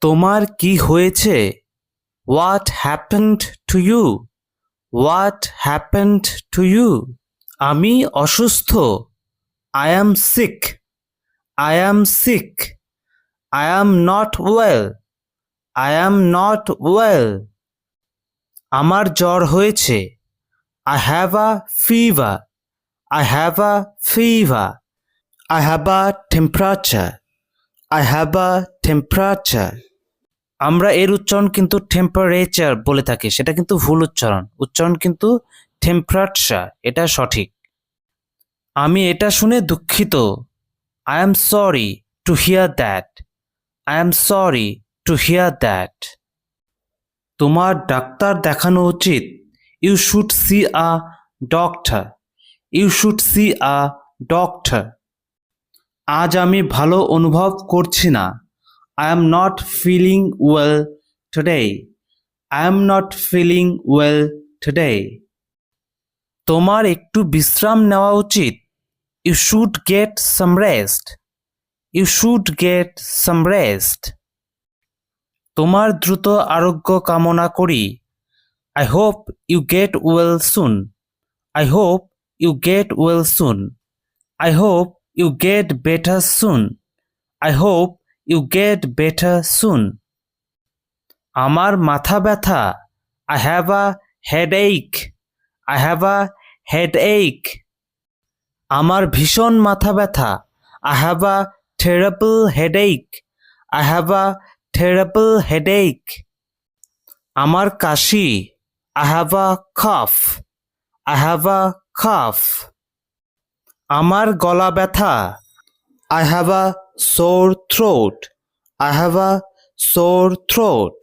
তোমার কি হয়েছে? What happened to you? What happened to you? আমি অসুস্থ। I am sick. I am sick. I am not well. I am not well. আমার জ্বর হয়েছে। I have a fever. I have a fever. I have a temperature. I have a temperature. আমরা এর উচ্চারণ কিন্তু temperature বলে থাকি, সেটা কিন্তু ভুল উচ্চারণ কিন্তু টেম্পারেচার, এটা সঠিক। আমি এটা শুনে দুঃখিত। I am sorry to hear that. I am sorry to hear that. তোমার ডাক্তার দেখানো উচিত। You should see a doctor. You should see a doctor. আজ আমি ভালো অনুভব করছি না। I am not feeling well today. I am not feeling well today. তোমার একটু বিশ্রাম নেওয়া উচিত। You should get some rest. You should get some rest. তোমার দ্রুত আরোগ্য কামনা করি। I hope you get well soon. I hope you get well soon. I hope you get better soon. I hope you get better soon. আমার মাথা ব্যথা। I have a headache. I have a headache. আমার ভীষণ মাথা ব্যথা। I have a terrible headache. I have a terrible headache. আমার কাশি। I have a cough. I have a cough. আমার গলা ব্যথা। I have a sore throat. I have a sore throat.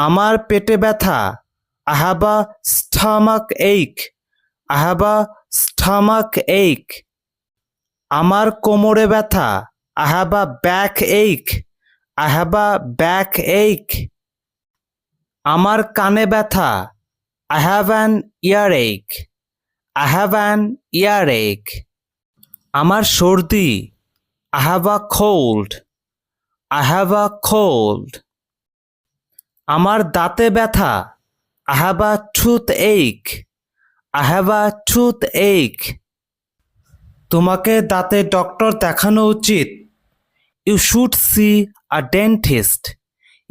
আমার পেটে ব্যথা। I have a stomach ache. I have a stomach ache. আমার কোমরে ব্যথা। I have a backache. I have a backache. আমার কানে ব্যথা। I have an earache. I have an earache. আমার সর্দি। I have a cold. I have a cold. আমার দাঁতে ব্যথা। I have a toothache. I have a toothache. তোমাকে দাঁতের ডক্টর দেখানো উচিত। You should see a dentist.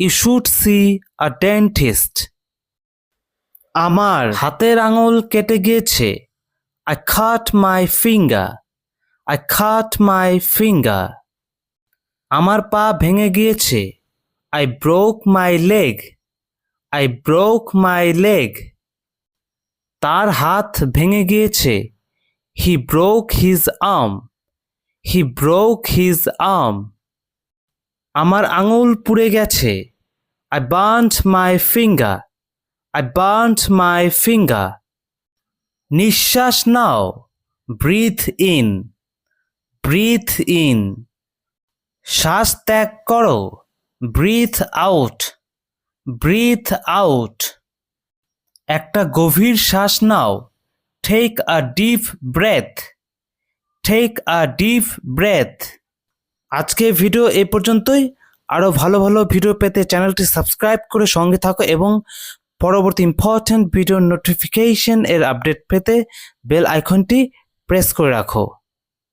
You should see a dentist. আমার হাতের আঙুল কেটে গিয়েছে। I cut my finger. I cut my finger. আমার পা ভেঙে গিয়েছে। I broke my leg. I broke my leg. তার হাত ভেঙে গিয়েছে। He broke his arm. He broke his arm. আমার আঙুল পুড়ে গেছে। I burnt my finger. I burnt my finger. নিঃশ্বাস নাও। Breathe in. Breathe in. শ্বাস ত্যাগ করো। Breathe out. Breathe out. একটা গভীর শ্বাস নাও। Take a deep breath. Take a deep breath. আজকে ভিডিও এই পর্যন্তই। আরও ভালো ভালো ভিডিও পেতে চ্যানেলটি সাবস্ক্রাইব করে সঙ্গে থাকো এবং পরবর্তী ইম্পর্ট্যান্ট ভিডিও নোটিফিকেশন এর আপডেট পেতে বেল আইকনটি প্রেস করে রাখো।